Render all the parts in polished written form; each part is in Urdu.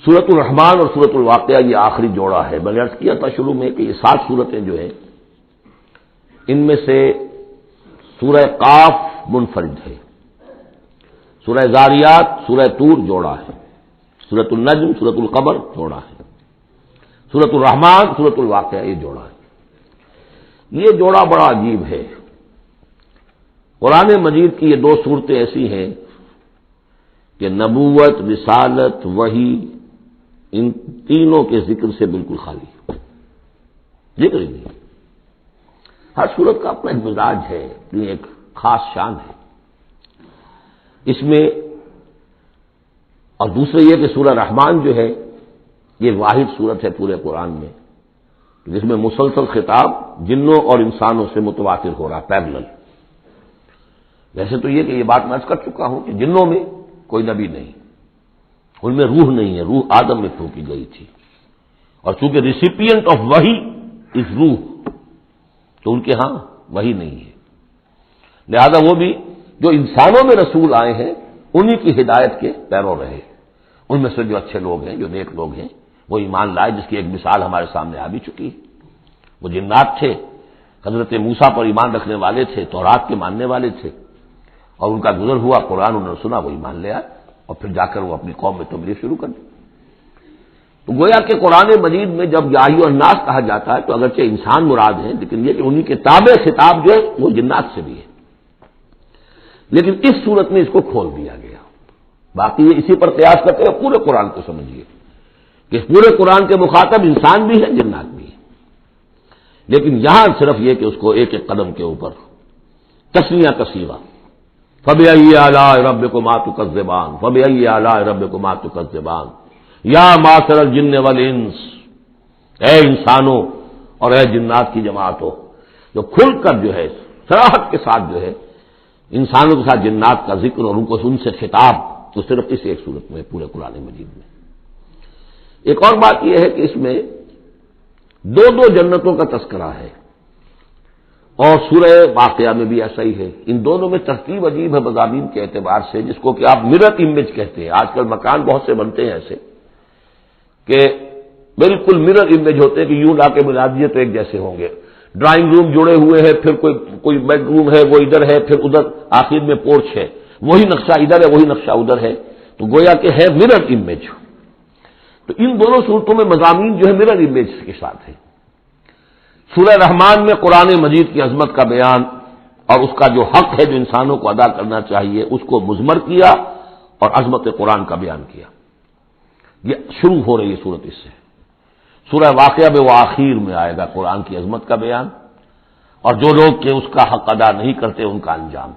سورۃ الرحمن اور سورۃ الواقعہ یہ آخری جوڑا ہے. میں نے عرض کیا تھا شروع میں کہ یہ 7 صورتیں جو ہیں ان میں سے سورہ قاف منفرد ہے، سورہ زاریات، سورہ طور جوڑا ہے، سورۃ النجم، سورۃ القمر جوڑا ہے، سورۃ الرحمن، سورۃ الواقعہ یہ جوڑا ہے. یہ جوڑا بڑا عجیب ہے. قرآن مجید کی یہ 2 صورتیں ایسی ہیں کہ نبوت، رسالت، وحی ان تینوں کے ذکر سے بالکل خالی، ذکر ہی نہیں. ہر صورت کا اپنا ایک مزاج ہے، اپنی ایک خاص شان ہے اس میں. اور دوسرے یہ کہ سورہ رحمان جو ہے یہ واحد صورت ہے پورے قرآن میں جس میں مسلسل خطاب جنوں اور انسانوں سے متواتر ہو رہا، پیرلل. ویسے تو یہ کہ یہ بات میں عرض کر چکا ہوں کہ جنوں میں کوئی نبی نہیں، ان میں روح نہیں ہے، روح آدم میں پھونکی گئی تھی، اور چونکہ ریسیپینٹ آف وحی از روح تو ان کے ہاں وحی نہیں ہے. لہذا وہ بھی جو انسانوں میں رسول آئے ہیں انہی کی ہدایت کے پیرو رہے. ان میں سے جو اچھے لوگ ہیں، جو نیک لوگ ہیں، وہ ایمان لائے، جس کی ایک مثال ہمارے سامنے آ بھی چکی. وہ جنات تھے، حضرت موسیٰ پر ایمان رکھنے والے تھے، تورات کے ماننے والے تھے، اور ان کا گزر ہوا، قرآن انہوں نے سنا، وہ ایمان لے آئے، اور پھر جا کر وہ اپنی قوم میں تبلیغ شروع کر دی. تو گویا کہ قرآن مجید میں جب یا ایھا الناس کہا جاتا ہے تو اگرچہ انسان مراد ہیں، لیکن یہ کہ انہی کے تابع خطاب جو ہے وہ جنات سے بھی ہے. لیکن اس صورت میں اس کو کھول دیا گیا. باقی یہ اسی پر قیاس کرتے ہیں، پورے قرآن کو سمجھیے کہ پورے قرآن کے مخاطب انسان بھی ہیں، جنات بھی ہیں. لیکن یہاں صرف یہ کہ اس کو ایک ایک قدم کے اوپر تسنیہ کثیرہ، فَبِأَيِّ آلَاءِ رَبِّكُمَا تُكَذِّبَانِ فَبِأَيِّ آلَاءِ رَبِّكُمَا تُكَذِّبَانِ یا معشر الجن والانس، اے انسانوں اور اے جنات کی جماعتوں. جو کھل کر جو ہے صراحت کے ساتھ جو ہے انسانوں کے ساتھ جنات کا ذکر اور ان سے خطاب تو صرف اس ایک صورت میں پورے قرآن مجید میں. ایک اور بات یہ ہے کہ اس میں 2 جنتوں کا تذکرہ ہے، اور سورہ واقعہ میں بھی ایسا ہی ہے. ان دونوں میں ترتیب عجیب ہے مضامین کے اعتبار سے، جس کو کہ آپ مرر امیج کہتے ہیں. آج کل مکان بہت سے بنتے ہیں ایسے کہ بالکل مرر امیج ہوتے ہیں کہ یوں لا کے ملا دیے تو ایک جیسے ہوں گے. ڈرائنگ روم جڑے ہوئے ہیں، پھر کوئی بیڈ روم ہے وہ ادھر ہے، پھر ادھر آخر میں پورچ ہے، وہی نقشہ ادھر ہے، وہی نقشہ ادھر ہے، تو گویا کہ ہے مرر امیج. تو ان دونوں صورتوں میں مضامین جو ہے مرر امیج کے ساتھ ہے. سورہ رحمان میں قرآن مجید کی عظمت کا بیان اور اس کا جو حق ہے جو انسانوں کو ادا کرنا چاہیے اس کو مضمر کیا اور عظمت قرآن کا بیان کیا. یہ شروع ہو رہی ہے صورت اس سے. سورہ واقعہ میں وہ آخر میں آئے گا قرآن کی عظمت کا بیان، اور جو لوگ کہ اس کا حق ادا نہیں کرتے ان کا انجام.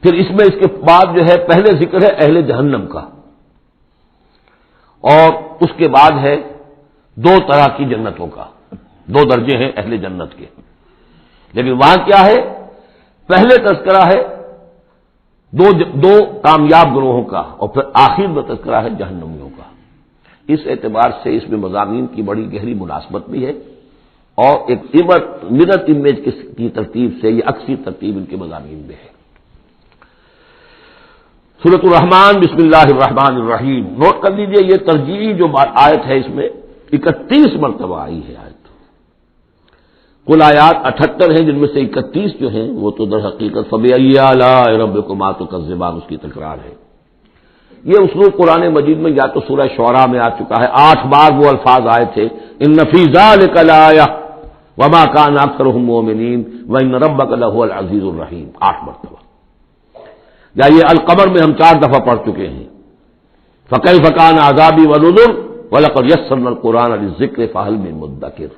پھر اس میں اس کے بعد جو ہے پہلے ذکر ہے اہل جہنم کا، اور اس کے بعد ہے 2 طرح کی جنتوں کا. 2 درجے ہیں اہل جنت کے. لیکن وہاں کیا ہے؟ پہلے تذکرہ ہے دو کامیاب گروہوں کا، اور پھر آخر میں تذکرہ ہے جہنمیوں کا. اس اعتبار سے اس میں مضامین کی بڑی گہری مناسبت بھی ہے، اور ایک مرر امیج کی ترتیب سے یہ عکسی ترتیب ان کے مضامین میں ہے. سورۃ الرحمن بسم اللہ الرحمن الرحیم. نوٹ کر لیجئے یہ ترجیحی جو آیت ہے اس میں 31 مرتبہ آئی ہے آیت. کل آیات 78 ہیں، جن میں سے 31 جو ہیں وہ تو در حقیقت فَبِأَيِّ آلَاءِ رَبِّكُمَا تُكَذِّبَانِ اس کی تکرار ہے. یہ اسلوب قرآن مجید میں یا تو سورہ شعراء میں آ چکا ہے، 8 بار وہ الفاظ آئے تھے، إِنَّ فِي ذَلِكَ لَآيَةً وَمَا كَانَ أَكْثَرُهُم مُؤْمِنِينَ وَإِنَّ رَبَّكَ لَهُوَ الْعَزِيزُ الرَّحِيمُ 8 مرتبہ. یا یہ القمر میں ہم 4 دفعہ پڑھ چکے ہیں، فَكَيْفَ كَانَ عَذَابِي وَنُذُرِ وَلَقَدْ يَسَّرْنَا الْقُرْآنَ لِلذِّكْرِ فَهَلْ مِن مُدَّكِرٍ.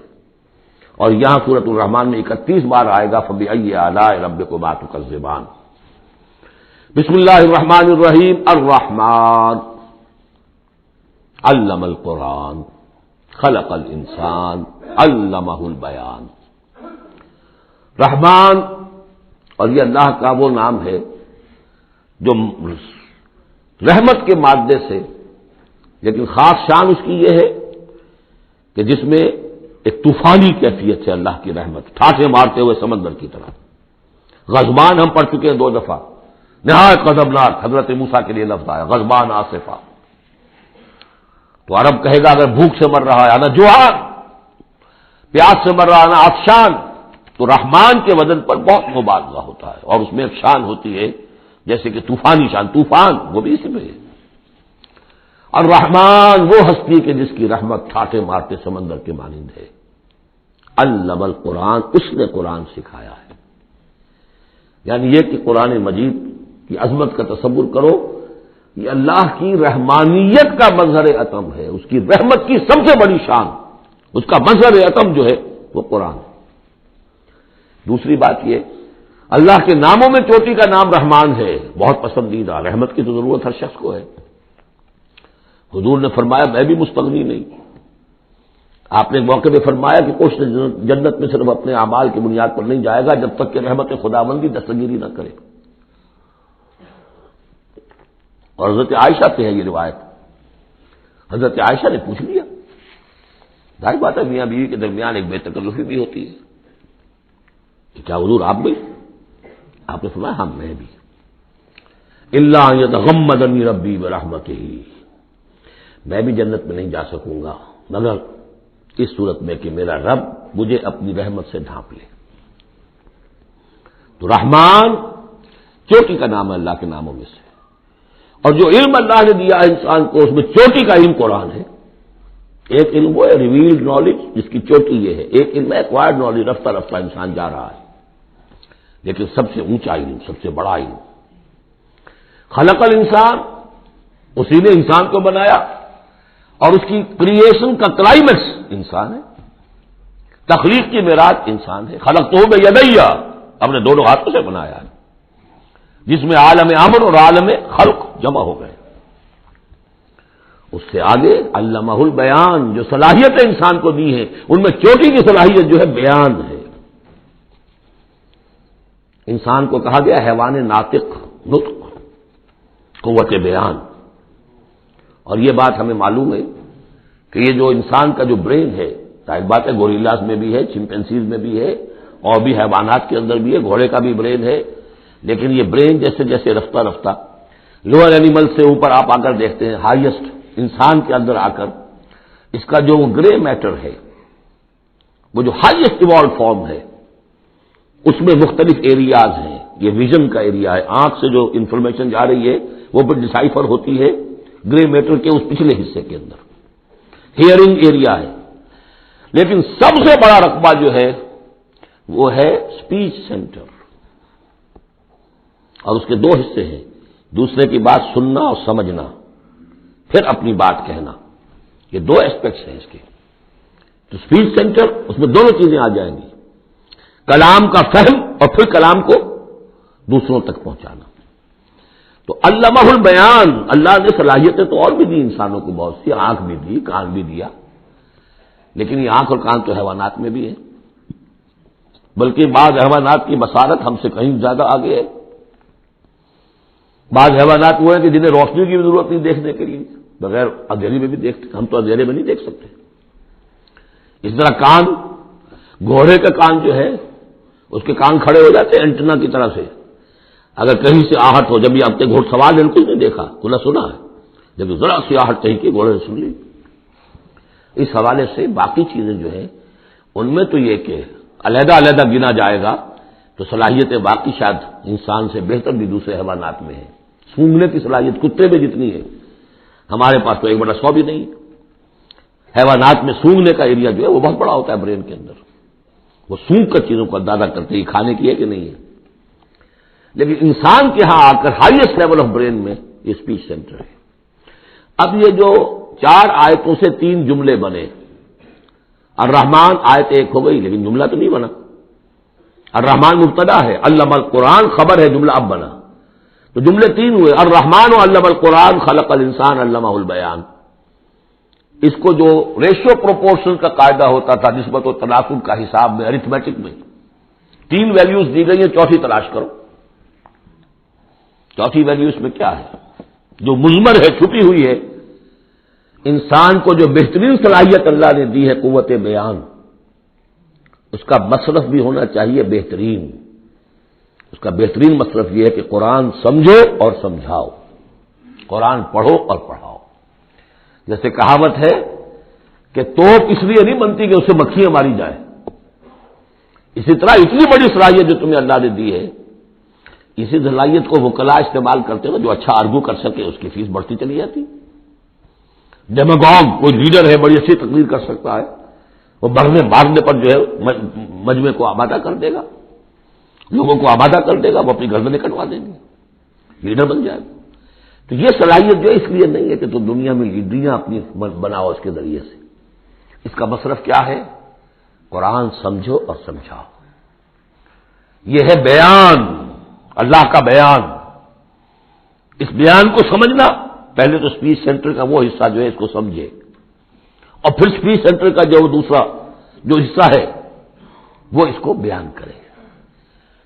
اور یہاں سورۃ الرحمن میں 31 بار آئے گا فَبِأَيِّ آلَاءِ رَبِّكُمَا تُكَذِّبَانِ. بسم اللہ الرحمن الرحیم. الرحمن علم القرآن خلق الانسان علمہ البیان. رحمان، اور یہ اللہ کا وہ نام ہے جو رحمت کے مادے سے، لیکن خاص شان اس کی یہ ہے کہ جس میں ایک طوفانی کیفیت ہے اللہ کی رحمت، ٹھاٹھے مارتے ہوئے سمندر کی طرح. غضبان ہم پڑھ چکے ہیں 2 دفعہ، نہایت غضبناک. حضرت موسیٰ کے لیے لفظ آیا غضبان آصفہ. تو عرب کہے گا اگر بھوک سے مر رہا ہے نہ جوعان، پیاس سے مر رہا ہے نہ عطشان، تو رحمان کے وزن پر بہت مبالغہ ہوتا ہے، اور اس میں ایک شان ہوتی ہے جیسے کہ طوفانی شان، طوفان وہ بھی اسی میں ہے۔ اور رحمان وہ ہستی کہ جس کی رحمت ٹھاٹے مارتے سمندر کے مانند ہے۔ علم القرآن، اس نے قرآن سکھایا ہے۔ یعنی یہ کہ قرآن مجید کی عظمت کا تصور کرو، یہ اللہ کی رحمانیت کا مظہر عتم ہے، اس کی رحمت کی سب سے بڑی شان، اس کا مظہر عتم جو ہے وہ قرآن ہے۔ دوسری بات یہ، اللہ کے ناموں میں چوٹی کا نام رحمان ہے، بہت پسندیدہ، رحمت کی تو ضرورت ہر شخص کو ہے۔ حضور نے فرمایا میں بھی مستغنی نہیں۔ آپ نے ایک موقع پہ فرمایا کہ کوشش جنت میں صرف اپنے اعمال کی بنیاد پر نہیں جائے گا جب تک کہ رحمت خداوندی دستگیری نہ کرے۔ اور حضرت عائشہ سے ہے یہ روایت، حضرت عائشہ نے پوچھ لیا، ظاہر بات ہے میاں بیوی کے درمیان ایک بے تکلفی بھی ہوتی ہے کہ کیا حضور آپ بھی؟ آپ نے فرمایا ہاں میں بھی۔ الا ان یتغمدنی ربی برحمتہ، میں بھی جنت میں نہیں جا سکوں گا مگر اس صورت میں کہ میرا رب مجھے اپنی رحمت سے ڈھانپ لے۔ تو رحمان چوٹی کا نام ہے اللہ کے ناموں میں سے، اور جو علم اللہ نے دیا ہے انسان کو اس میں چوٹی کا علم قرآن ہے۔ ایک علم وہ ہے ریویلڈ نالج جس کی چوٹی یہ ہے، ایک علم ہے ایکوائرڈ نالج، رفتہ رفتہ انسان جا رہا ہے، لیکن سب سے اونچا علم، سب سے بڑا علم خلق الانسان، اسی نے انسان کو بنایا، اور اس کی کریشن کا کلائمیکس انسان ہے، تخلیق کی معراج انسان ہے۔ خلقتہ بیدیہ، اپنے دونوں ہاتھوں سے بنایا ہے، جس میں عالم امر اور عالم خلق جمع ہو گئے۔ اس سے آگے علمہ البیان، جو صلاحیتیں انسان کو دی ہیں ان میں چوٹی کی صلاحیت جو ہے بیان ہے۔ انسان کو کہا گیا حیوان ناطق، نطق، قوت بیان، اور یہ بات ہمیں معلوم ہے کہ یہ جو انسان کا جو برین ہے، ظاہر بات ہے گوریلاز میں بھی ہے، چمپینزیز میں بھی ہے، اور بھی حیوانات کے اندر بھی ہے، گھوڑے کا بھی برین ہے، لیکن یہ برین جیسے جیسے رفتہ رفتہ لوئر اینیمل سے اوپر آپ آ کر دیکھتے ہیں، ہائیسٹ انسان کے اندر آ کر اس کا جو گرے میٹر ہے، وہ جو ہائیسٹ ایوالوڈ فارم ہے، اس میں مختلف ایریاز ہیں۔ یہ ویژن کا ایریا ہے، آنکھ سے جو انفارمیشن جا رہی ہے وہ پھر ڈسائفر ہوتی ہے گرے میٹر کے اس پچھلے حصے کے اندر، ہیئرنگ ایریا ہے۔ لیکن سب سے بڑا رقبہ جو ہے وہ ہے اسپیچ سینٹر، اور اس کے دو حصے ہیں، دوسرے کی بات سننا اور سمجھنا، پھر اپنی بات کہنا، یہ دو ایسپیکٹس ہیں اس کے۔ تو اسپیچ سینٹر، اس میں دونوں چیزیں آ جائیں گی، کلام کا فہم اور پھر کلام کو دوسروں تک پہنچانا۔ تو علمہ البیان، اللہ نے صلاحیتیں تو اور بھی دی انسانوں کو بہت سی، آنکھ بھی دی، کان بھی دیا، لیکن یہ آنکھ اور کان تو حیوانات میں بھی ہے، بلکہ بعض حیوانات کی بصارت ہم سے کہیں زیادہ آگے ہے۔ بعض حیوانات وہ ہیں کہ جنہیں روشنی کی بھی ضرورت نہیں دیکھنے کے لیے، بغیر اندھیرے میں بھی دیکھتے، ہم تو اندھیرے میں نہیں دیکھ سکتے۔ اس طرح کان، گھوڑے کا کان جو ہے اس کے کان کھڑے ہو جاتے ہیں اینٹنا کی طرح سے، اگر کہیں سے آہٹ ہو، جب یہ اب تک گھوڑ سوار بالکل نہیں دیکھا، کھلا سنا ہے، جب ذرا سی آہٹ کہیں کی گھوڑے نے سن لی۔ اس حوالے سے باقی چیزیں جو ہیں ان میں تو یہ کہ علیحدہ علیحدہ گنا جائے گا تو صلاحیتیں باقی شاید انسان سے بہتر بھی دوسرے حیوانات میں ہیں۔ سونگنے کی صلاحیت کتے میں جتنی ہے ہمارے پاس تو 1/100 بھی نہیں۔ حیوانات میں سونگنے کا ایریا جو ہے وہ بہت بڑا ہوتا ہے برین کے اندر، وہ سونگ کر چیزوں کو اندازہ کرتے ہیں کھانے کی ہے کہ نہیں ہے۔ لیکن انسان کے ہاں آ کر ہائیسٹ لیول آف برین میں یہ اسپیچ سینٹر ہے۔ اب یہ جو 4 آیتوں سے 3 جملے بنے، الرحمن آیت 1 ہو گئی لیکن جملہ تو نہیں بنا، الرحمن مبتدا ہے، علم القرآن خبر ہے، جملہ اب بنا، تو جملے 3 ہوئے، الرحمن و علم القرآن خلق الانسان علمہ البیان۔ اس کو جو ریشو پروپورشن کا قاعدہ ہوتا تھا نسبت و تناسب کا حساب میں، ارتھمیٹک میں 3 ویلیوز دی گئی ہیں، چوتھی تلاش کرو، چوتھی ویلیو اس میں کیا ہے جو مضمر ہے، چھپی ہوئی ہے۔ انسان کو جو بہترین صلاحیت اللہ نے دی ہے قوت بیان، اس کا مصرف بھی ہونا چاہیے بہترین۔ اس کا بہترین مصرف یہ ہے کہ قرآن سمجھو اور سمجھاؤ، قرآن پڑھو اور پڑھاؤ۔ جیسے کہاوت ہے کہ توپ اس لیے نہیں بنتی کہ اسے مکھیاں ماری جائیں، اسی طرح اتنی بڑی صلاحیت جو تمہیں اللہ نے دی ہے، اسی صلاحیت کو وکلاء استعمال کرتے ہو، جو اچھا آرگو کر سکے اس کی فیس بڑھتی چلی جاتی۔ ڈیماگوگ کوئی لیڈر ہے، بڑی اچھی تقریر کر سکتا ہے، وہ بھاگنے پر جو ہے مجمع کو آبادہ کر دے گا، لوگوں کو آبادہ کر دے گا، وہ اپنی گردنیں کٹوا دیں گے، لیڈر بن جائے گا۔ تو یہ صلاحیت جو ہے اس لیے نہیں ہے کہ تم دنیا میں لیڈریاں اپنی بناؤ اس کے ذریعے سے، اس کا مصرف کیا ہے؟ قرآن سمجھو اور سمجھاؤ۔ یہ ہے بیان، اللہ کا بیان۔ اس بیان کو سمجھنا، پہلے تو اسپیچ سینٹر کا وہ حصہ جو ہے اس کو سمجھے، اور پھر اسپیچ سینٹر کا جو دوسرا جو حصہ ہے وہ اس کو بیان کرے۔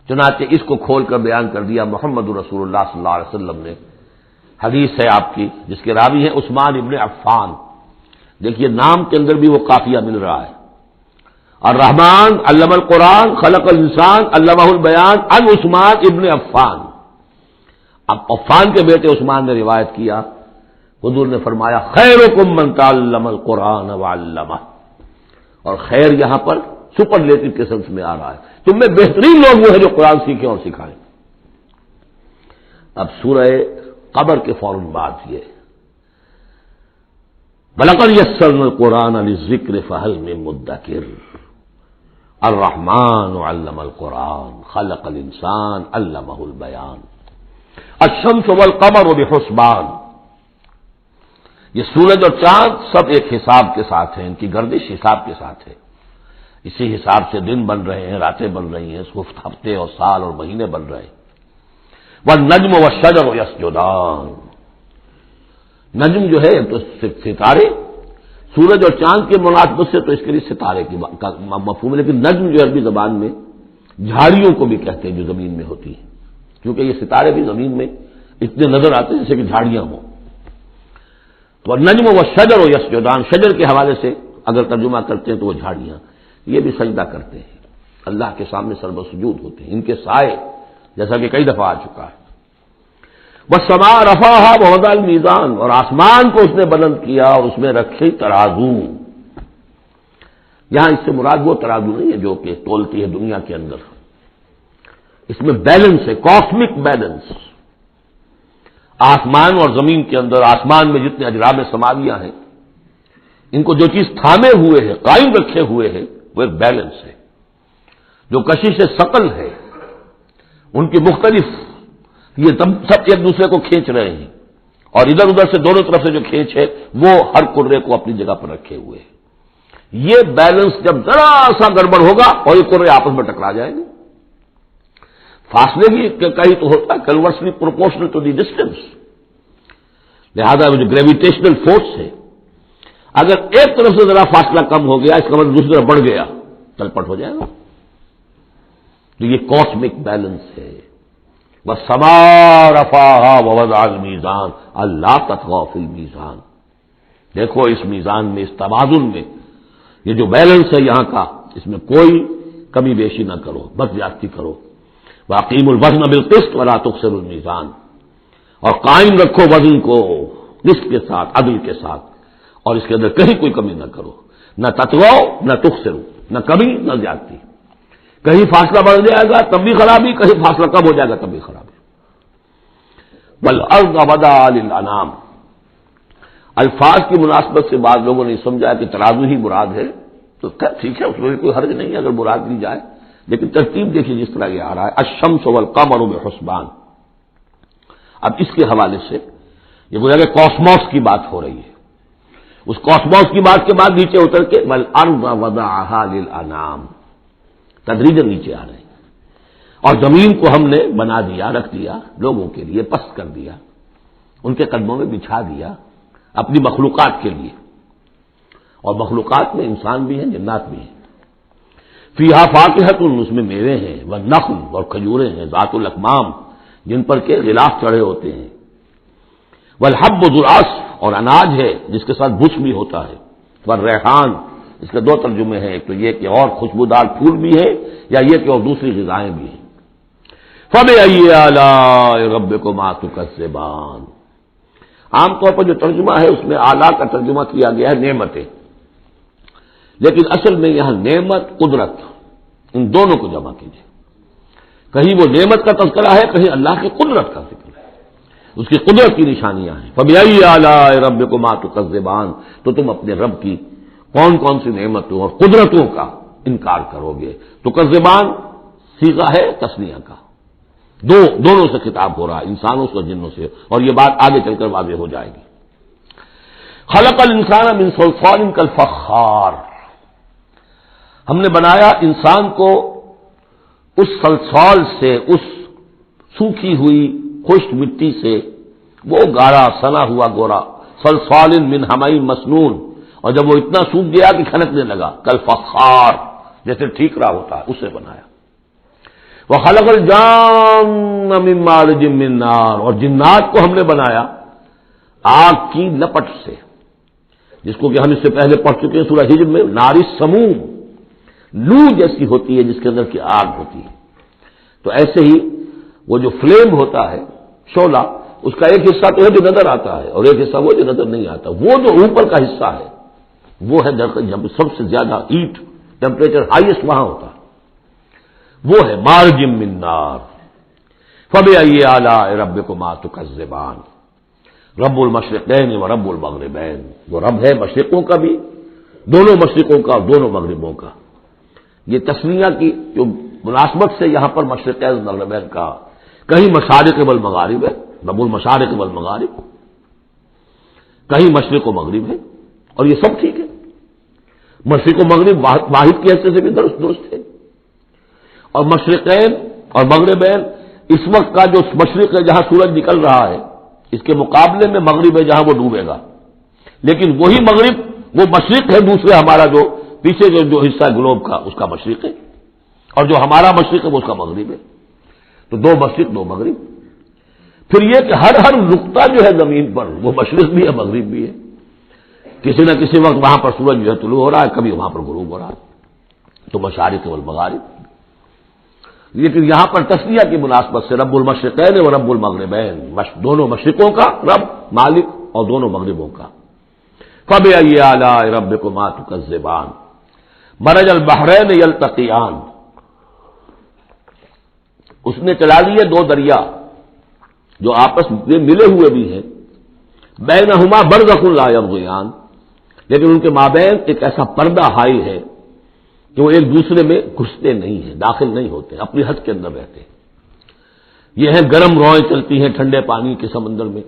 چنانچہ اس کو کھول کر بیان کر دیا محمد رسول اللہ صلی اللہ علیہ وسلم نے۔ حدیث ہے آپ کی جس کے راوی ہیں عثمان ابن عفان۔ دیکھیے نام کے اندر بھی وہ قافیہ مل رہا ہے، الرحمن علم القرآن خلق الانسان علمہ البیان عن عثمان ابن عفان۔ اب عفان کے بیٹے عثمان نے روایت کیا، حضور نے فرمایا خیرکم من تعلم القرآن وعلمہ، اور خیر یہاں پر سپرلیٹو کے سنس میں آ رہا ہے، تم میں بہترین لوگ وہ ہیں جو قرآن سیکھیں اور سکھائیں۔ اب سورہ قبر کے فوراً بعد یہ وَلَقَدْ يَسَّرْنَا الْقُرْآنَ لِلذِّكْرِ فَهَلْ مِن مُّدَّكِرٍ الرحمن علم القرآن خلق الانسان علمہ البیان الشمس والقمر بحسبان۔ یہ سورج اور چاند سب ایک حساب کے ساتھ ہیں، ان کی گردش حساب کے ساتھ ہے، اسی حساب سے دن بن رہے ہیں، راتیں بن رہی ہیں، ہفتے اور سال اور مہینے بن رہے ہیں۔ والنجم والشجر یسجدان، نجم جو ہے تو ستارے، سورج اور چاند کے مناسبت سے تو اس کے لیے ستارے کی مفہوم ہے، لیکن نجم جو عربی زبان میں جھاڑیوں کو بھی کہتے ہیں جو زمین میں ہوتی ہیں، کیونکہ یہ ستارے بھی زمین میں اتنے نظر آتے ہیں جیسے کہ جھاڑیاں ہوں۔ تو نجم و شجر و یسجدان، شجر کے حوالے سے اگر ترجمہ کرتے ہیں تو وہ جھاڑیاں، یہ بھی سجدہ کرتے ہیں، اللہ کے سامنے سربسجود ہوتے ہیں، ان کے سائے جیسا کہ کئی دفعہ آ چکا ہے۔ وَالسَّمَاءَ رَفَعَهَا وَوَضَعَ الْمِيزَانَ، اور آسمان کو اس نے بلند کیا اور اس میں رکھے ترازو۔ یہاں اس سے مراد وہ ترازو نہیں ہے جو کہ تولتی ہے دنیا کے اندر، اس میں بیلنس ہے، کاسمک بیلنس۔ آسمان اور زمین کے اندر، آسمان میں جتنے اجرام سماویہ ہیں، ان کو جو چیز تھامے ہوئے ہے، قائم رکھے ہوئے ہے، وہ ایک بیلنس ہے۔ جو کشش ثقل ہے، ان کی مختلف، یہ سب ایک دوسرے کو کھینچ رہے ہیں، اور ادھر ادھر سے دونوں طرف سے جو کھینچ ہے وہ ہر کرے کو اپنی جگہ پر رکھے ہوئے ہے۔ یہ بیلنس جب ذرا سا گڑبڑ ہوگا اور یہ کرے آپس میں ٹکرا جائیں گے، فاصلے بھی کہیں تو ہوتا ہے conversely proportional to the distance, لہذا وہ جو گریویٹیشنل فورس ہے، اگر ایک طرف سے ذرا فاصلہ کم ہو گیا، اس کا مطلب دوسری طرف بڑھ گیا، تلپٹ ہو جائے گا۔ تو یہ کاسمک بیلنس ہے۔ وَالسَّمَاءَ رَفَعَهَا وَوَضَعَ الْمِيزَانَ أَلَّا تَطْغَوْا فِي الْمِيزَانِ، دیکھو اس میزان میں، اس توازن میں، یہ جو بیلنس ہے یہاں کا، اس میں کوئی کمی بیشی نہ کرو، بد زیادتی کرو۔ وَأَقِيمُوا الْوَزْنَ بِالْقِسْطِ وَلَا تُخْسِرُوا الْمِيزَانَ، اور قائم رکھو وزن کو قسط کے ساتھ، عدل کے ساتھ، اور اس کے اندر کہیں کوئی کمی نہ کرو، نہ تطغوا نہ تخسروا، نہ کمی نہ زیادتی۔ کہیں فاصلہ بڑھ جائے گا تب بھی خرابی، کہیں فاصلہ کم ہو جائے گا تب بھی خرابی۔ وَالْأَرْضَ وَضَعَهَا لِلْأَنَامِ، الفاظ کی مناسبت سے بعض لوگوں نے سمجھا کہ ترازو ہی مراد ہے، تو ٹھیک ہے، اس میں کوئی حرج نہیں ہے اگر مراد لی جائے، لیکن ترتیب دیکھیے جس طرح یہ آ رہا ہے الشمس والقمر بحسبان۔ اب اس کے حوالے سے یہ گویا کہ کاسموس کی بات ہو رہی ہے، اس کاسموس کی بات کے بعد نیچے اتر کے وَالْأَرْضَ وَضَعَهَا لِلْأَنَامِ، تدریجاً نیچے آ رہے ہیں، اور زمین کو ہم نے بنا دیا، رکھ دیا لوگوں کے لیے، پست کر دیا، ان کے قدموں میں بچھا دیا اپنی مخلوقات کے لیے، اور مخلوقات میں انسان بھی ہیں، جنات بھی ہیں۔ فیہا فاکہۃ، اس میں میوے ہیں، والنخل، اور کھجوریں ہیں، ذات الاکمام، جن پر کے غلاف چڑھے ہوتے ہیں، والحب ذو العصف، اور اناج ہے جس کے ساتھ بچ بھی ہوتا ہے، والریحان، اس کے دو ترجمے ہیں، ایک تو یہ کہ اور خوشبودار پھول بھی ہے، یا یہ کہ اور دوسری غذائیں بھی ہیں۔ فَبِأَيِّ آلَاءِ رَبِّكُمَا تُكَذِّبَانِ، عام طور پر جو ترجمہ ہے اس میں اعلیٰ کا ترجمہ کیا گیا ہے نعمتیں، لیکن اصل میں یہاں نعمت قدرت ان دونوں کو جمع کیجیے. کہیں وہ نعمت کا تذکرہ ہے، کہیں اللہ کی قدرت کا ذکر ہے، اس کی قدرت کی نشانیاں ہیں. فَبِأَيِّ آلَاءِ رَبِّكُمَا تُكَذِّبَانِ، تو تم اپنے رب کی کون کون سی نعمتوں اور قدرتوں کا انکار کرو گے. تکذبان صیغہ ہے تثنیہ کا، دونوں سے خطاب ہو رہا ہے، انسانوں سے اور جنوں سے، اور یہ بات آگے چل کر واضح ہو جائے گی. خلق الانسان من صلصال کالفخار، ہم نے بنایا انسان کو اس صلصال سے، اس سوکھی ہوئی خشک مٹی سے، وہ گارا سنا ہوا گورا، صلصال من حمإ مسنون، اور جب وہ اتنا سوکھ گیا کہ کھنکنے لگا، کالفخار جیسے ٹھیکرا ہوتا ہے، اسے بنایا. وَخَلَقَ الْجَانَّ مِن مَّارِجٍ مِّن نَّارٍ، اور جنات کو ہم نے بنایا آگ کی لپٹ سے، جس کو کہ ہم اس سے پہلے پڑھ چکے ہیں سورہ ہجر میں، نار السموم، لو جیسی ہوتی ہے جس کے اندر کی آگ ہوتی ہے. تو ایسے ہی وہ جو فلیم ہوتا ہے، شعلہ، اس کا ایک حصہ تو ہے جو نظر آتا ہے اور ایک حصہ وہ جو نظر نہیں آتا. وہ جو اوپر کا حصہ ہے وہ ہے جب سب سے زیادہ ہیٹ ٹیمپریچر ہائیسٹ وہاں ہوتا ہے، وہ ہے مارج من نار. فبأي آلاء ربكما تكذبان، رب المشرقین و رب المغربین، وہ رب ہے مشرقوں کا بھی، دونوں مشرقوں کا اور دونوں مغربوں کا. یہ تسمیہ کی جو مناسبت سے یہاں پر مشرقین و مغربین کا، کہیں مشارق والمغارب ہے، رب المشارق والمغارب، کہیں مشرق و مغرب ہے، اور یہ سب ٹھیک ہے. مشرق و مغرب واحد کی حیثیت سے بھی درست ہے. اور مشرقین اور مغربین، اس وقت کا جو مشرق ہے جہاں سورج نکل رہا ہے، اس کے مقابلے میں مغرب ہے جہاں وہ ڈوبے گا. لیکن وہی مغرب وہ مشرق ہے دوسرے، ہمارا جو پیچھے جو حصہ ہے گلوب کا، اس کا مشرق ہے، اور جو ہمارا مشرق ہے وہ اس کا مغرب ہے. تو دو مشرق دو مغرب. پھر یہ کہ ہر نقطہ جو ہے زمین پر وہ مشرق بھی ہے مغرب بھی ہے. کسی نہ کسی وقت وہاں پر سورج جو ہے طلوع ہو رہا ہے، کبھی وہاں پر غروب ہو رہا ہے. تو مشارق والمغارب. لیکن یہاں پر تسمیہ کی مناسبت سے رب المشرقین و رب المغربین، دونوں مشرقوں کا رب مالک اور دونوں مغربوں کا. فبأي آلاء ربكما تكذبان، مرج البحرین یلتقیان، اس نے چلا لیے دو دریا جو آپس میں ملے ہوئے بھی ہیں، بینہما برزخ لا یبغیان، لیکن ان کے مابین ایک ایسا پردہ حائل ہے کہ وہ ایک دوسرے میں گھستے نہیں ہیں، داخل نہیں ہوتے، اپنی حد کے اندر رہتے ہیں. یہ ہیں گرم روئیں چلتی ہیں ٹھنڈے پانی کے سمندر میں،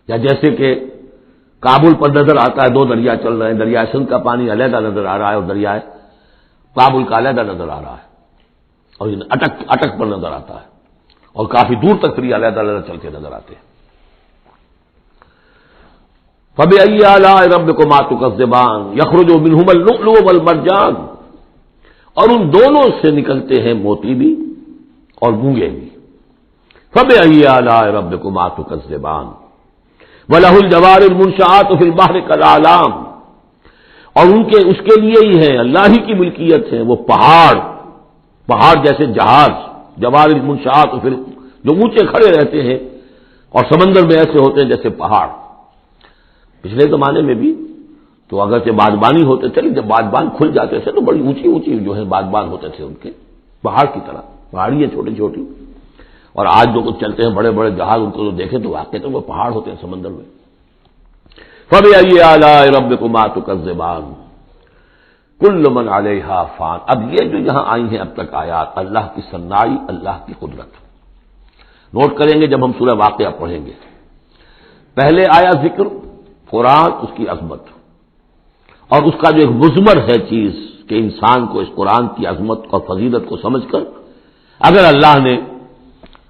یا جیسے کہ کابل پر نظر آتا ہے دو دریا چل رہے ہیں، دریائے سندھ کا پانی علیحدہ نظر آ رہا ہے اور دریائے کابل کا علیحدہ نظر آ رہا ہے، اور یہ اٹک پر نظر آتا ہے، اور کافی دور تک پھر یہ علیحدہ علیحدہ چل کے نظر آتے ہیں. فبأي آلاء ربكما تكذبان يخرج منهما اللؤلؤ والمرجان، اور ان دونوں سے نکلتے ہیں موتی بھی اور گونگے بھی. فبأي آلاء ربكما تكذبان وله الجوار المنشآت في البحر كالأعلام، اور اس کے لیے ہی ہے، اللہ ہی کی ملکیت ہے وہ پہاڑ جیسے جہاز، جوار المنشآت جو اونچے کھڑے رہتے ہیں اور سمندر میں ایسے ہوتے ہیں جیسے پہاڑ. پچھلے زمانے میں بھی تو اگرچہ بادبانی ہوتے تھے، جب بادبان کھل جاتے تھے تو بڑی اونچی اونچی جو ہے بادبان ہوتے تھے، ان کے پہاڑ کی طرح پہاڑیاں چھوٹی چھوٹی. اور آج جو کچھ چلتے ہیں بڑے بڑے جہاز، ان کو تو دیکھیں تو واقعی تو وہ پہاڑ ہوتے ہیں سمندر میں. فبأي آلاء ربكما تكذبان كل من عليها فان. اب یہ جو یہاں آئی ہیں اب تک آیات، اللہ کی صنائی، اللہ کی قدرت نوٹ کریں گے جب ہم سورہ واقعہ پڑھیں گے. پہلے آیا ذکر قرآن، اس کی عظمت، اور اس کا جو ایک مضمر ہے چیز کہ انسان کو اس قرآن کی عظمت اور فضیلت کو سمجھ کر، اگر اللہ نے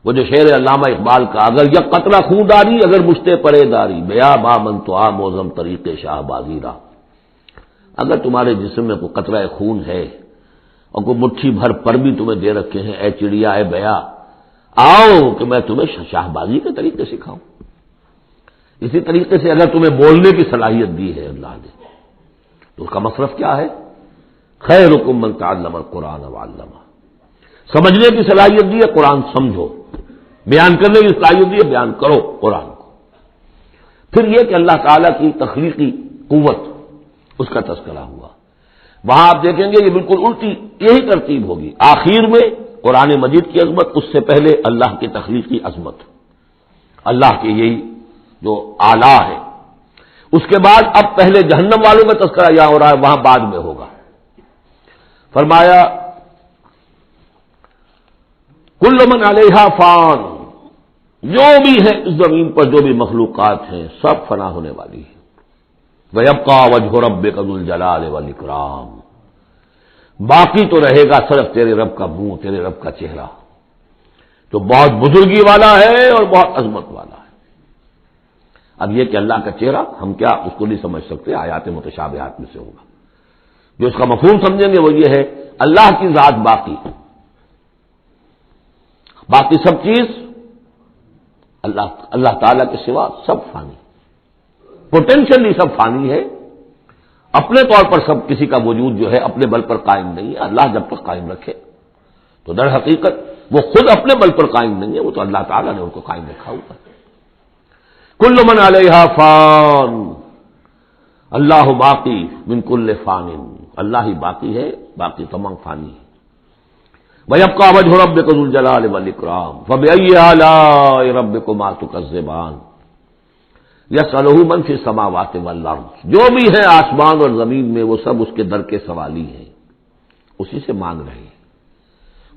وہ جو شعر علامہ اقبال کا، اگر یک قطرہ خون داری اگر مجھتے پرے داری، بیا با من تو آ موزم طریق شاہ بازی را، اگر تمہارے جسم میں کوئی قطرہ خون ہے اور کوئی مٹھی بھر پر بھی تمہیں دے رکھے ہیں، اے چڑیا اے بیا، آؤ کہ میں تمہیں شاہ بازی کے طریقے سکھاؤں. اسی طریقے سے اگر تمہیں بولنے کی صلاحیت دی ہے اللہ نے، تو اس کا مصرف کیا ہے؟ خیرکم من تعلم القرآن وعلمہ، سمجھنے کی صلاحیت دی ہے قرآن سمجھو، بیان کرنے کی صلاحیت دی ہے بیان کرو قرآن کو. پھر یہ کہ اللہ تعالیٰ کی تخلیقی قوت، اس کا تذکرہ ہوا۔ وہاں آپ دیکھیں گے یہ بالکل الٹی یہی ترتیب ہوگی، آخر میں قرآن مجید کی عظمت، اس سے پہلے اللہ کی تخلیقی عظمت، اللہ کے یہی جو اعلیٰ ہے، اس کے بعد اب پہلے جہنم والوں کا تذکرہ یہاں ہو رہا ہے، وہاں بعد میں ہوگا۔ فرمایا کل من علیہا فان، جو بھی ہے اس زمین پر جو بھی مخلوقات ہیں سب فنا ہونے والی ہے۔ وَيَبْقَى وَجْهُ رَبِّكَ ذُو الْجَلَالِ وَالْإِكْرَامِ، باقی تو رہے گا صرف تیرے رب کا منہ، تیرے رب کا چہرہ، جو بہت بزرگی والا ہے اور بہت عظمت والا ہے۔ اب یہ کہ اللہ کا چہرہ ہم کیا اس کو نہیں سمجھ سکتے، آیات متشابہات میں سے ہوگا۔ جو اس کا مفہوم سمجھیں گے وہ یہ ہے اللہ کی ذات باقی، باقی سب چیز اللہ تعالیٰ کے سوا سب فانی، پوٹینشلی سب فانی ہے، اپنے طور پر سب کسی کا وجود جو ہے اپنے بل پر قائم نہیں ہے۔ اللہ جب تک قائم رکھے تو در حقیقت وہ خود اپنے بل پر قائم نہیں ہے، وہ تو اللہ تعالیٰ نے ان کو قائم رکھا ہوا ہے۔ کل من علیہا فان، اللہ باقی من کل فان، اللہ ہی باقی ہے، باقی تمام فانی ہے۔ وَيَبْقَى وَجْهُ رَبِّكَ ذُو الْجَلَالِ وَالْإِكْرَامِ فَبِأَيِّ آلَاءِ رَبِّكُمَا تُكَذِّبَانِ يَسْأَلُهُ مَن فِي السَّمَاوَاتِ وَالْأَرْضِ، جو بھی ہے آسمان اور زمین میں وہ سب اس کے در کے سوالی ہیں، اسی سے مانگ رہے ہیں۔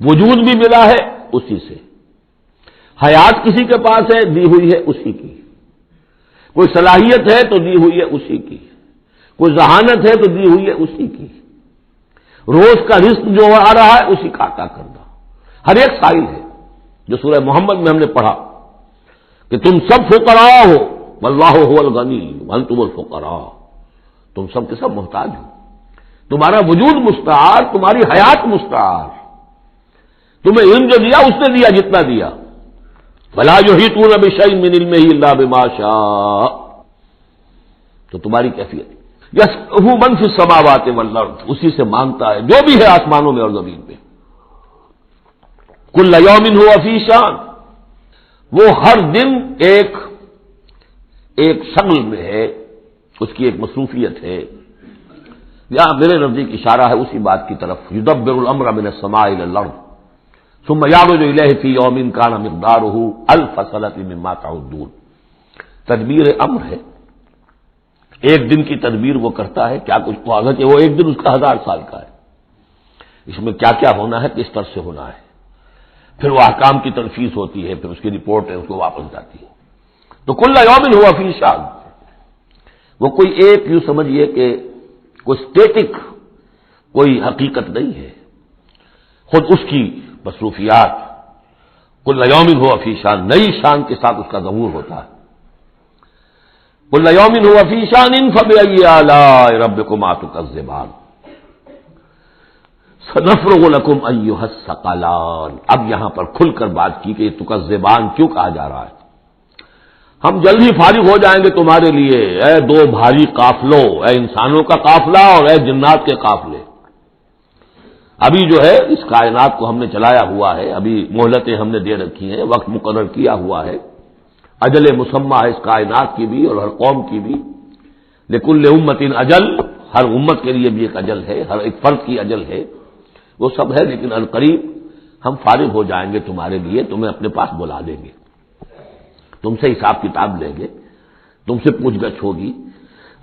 وجود بھی ملا ہے اسی سے، حیات کسی کے پاس ہے دی ہوئی ہے اسی کی، کوئی صلاحیت ہے تو دی ہوئی ہے اسی کی، کوئی ذہانت ہے تو دی ہوئی ہے اسی کی، روز کا رزق جو آ رہا ہے اسی کا عطا کرنا، ہر ایک سائل ہے۔ جو سورہ محمد میں ہم نے پڑھا کہ تم سب فقراء ہو واللہ هو الغنی وانتم الفقراء، تم سب کے سب محتاج ہو، تمہارا وجود مستعار، تمہاری حیات مستعار، تمہیں علم جو دیا اس نے دیا جتنا دیا، ولا یحیطون بشیء من علمہ الا بما شاء، تو تمہاری کیفیت یسألہ من فی السماوات والارض، اسی سے مانگتا ہے جو بھی ہے آسمانوں میں اور زمین پہ۔ کل یوم ہوا فی شان، وہ ہر دن ایک شغل میں ہے، اس کی ایک مصروفیت ہے۔ یہاں میرے نزدیک اشارہ ہے اسی بات کی طرف، یدبر الامر من السماء الى الارض ثم یعرج الیہ فی یوم کان مقدارہ الف سنۃ مما تعدون، تدبیر امر ہے، ایک دن کی تدبیر وہ کرتا ہے، کیا کچھ تو حالانکہ وہ ایک دن اس کا 1000 سال کا ہے، اس میں کیا کیا ہونا ہے، کس طرح سے ہونا ہے، پھر وہ احکام کی تنفیذ ہوتی ہے، پھر اس کی رپورٹ ہے، اس کو واپس جاتی ہے۔ تو کل یوم ہوا فی شان، وہ کوئی ایک یوں سمجھیے کہ کوئی اسٹیٹک کوئی حقیقت نہیں ہے، خود اس کی مصروفیات، کل یوم ہوا فی شان، نئی شان کے ساتھ اس کا ظہور ہوتا ہے۔ کل یوم ہوا فی شان فبأی آلاء ربکما تکذبان سنفرغ لکم ایھا الثقلان، اب یہاں پر کھل کر بات کی کہ یہ تکذبان کیوں کہا جا رہا ہے، ہم جلد ہی فارغ ہو جائیں گے تمہارے لیے، اے دو بھاری قافلوں، اے انسانوں کا قافلہ اور اے جنات کے قافلے۔ ابھی جو ہے اس کائنات کو ہم نے چلایا ہوا ہے، ابھی مہلتیں ہم نے دے رکھی ہیں، وقت مقرر کیا ہوا ہے، اجل مسمى ہے اس کائنات کی بھی اور ہر قوم کی بھی، لکل امت اجل، ہر امت کے لیے بھی ایک اجل ہے، ہر ایک فرد کی اجل ہے، وہ سب ہے، لیکن عنقریب ہم فارغ ہو جائیں گے تمہارے لیے، تمہیں اپنے پاس بلا دیں گے، تم سے حساب کتاب لیں گے، تم سے پوچھ گچھ ہوگی۔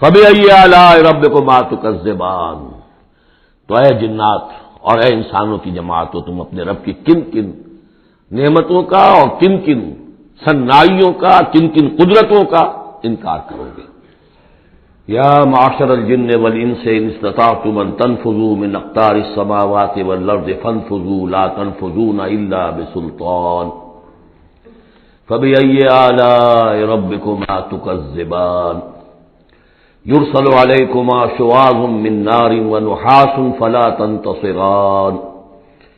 فبأی آلاء ربکما تکذبان، تو اے جنات اور اے انسانوں کی جماعت، تو تم اپنے رب کی کن کن نعمتوں کا اور کن کن صنائیوں کا، کن کن قدرتوں کا انکار کرو گے۔ یا معشر الجن والانس ان استطعتم ان تنفذوا من اقطار السماوات والارض فانفذوا لا تنفذون الا بسلطان فبأي آلاء ربكما تكذبان يرسل عليكما شواظ من نار ونحاس فلا تنتصران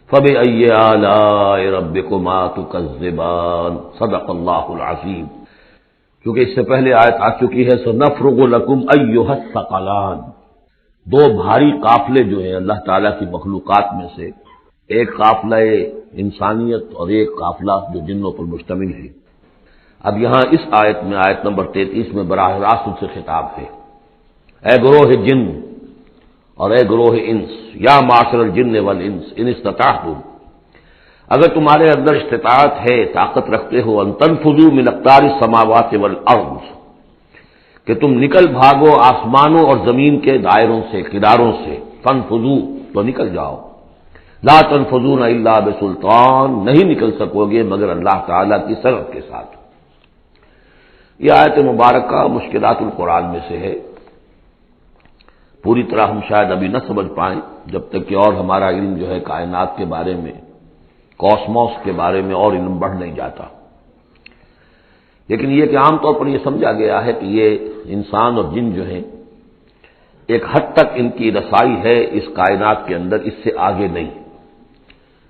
فبأي آلاء ربكما تكذبان صدق اللہ العظیم۔ کیونکہ اس سے پہلے آیت آ چکی ہے سنفرغ لکم ایھا الثقلان، دو بھاری قافلے جو ہیں اللہ تعالیٰ کی مخلوقات میں سے، ایک قافلہ انسانیت اور ایک قافلہ جو جنوں پر مشتمل ہے۔ اب یہاں اس آیت میں، آیت نمبر 33 میں براہ راست ان سے خطاب ہے، اے گروہ جن اور اے گروہ انس، یا معاشر الجن والانس ان استطعتم، اگر تمہارے اندر استطاعت ہے، طاقت رکھتے ہو، ان تنفذوا من اقطار السماوات والارض، کہ تم نکل بھاگو آسمانوں اور زمین کے دائروں سے، کناروں سے، فانفذوا تو نکل جاؤ، لا تنفذون الا بسلطان، نہیں نکل سکو گے مگر اللہ تعالی کی سرعت کے ساتھ۔ یہ آیت مبارکہ مشکلات القرآن میں سے ہے، پوری طرح ہم شاید ابھی نہ سمجھ پائیں جب تک کہ اور ہمارا علم جو ہے کائنات کے بارے میں، کاسموس کے بارے میں اور علم بڑھ نہیں جاتا، لیکن یہ کہ عام طور پر یہ سمجھا گیا ہے کہ یہ انسان اور جن جو ہیں ایک حد تک ان کی رسائی ہے اس کائنات کے اندر، اس سے آگے نہیں،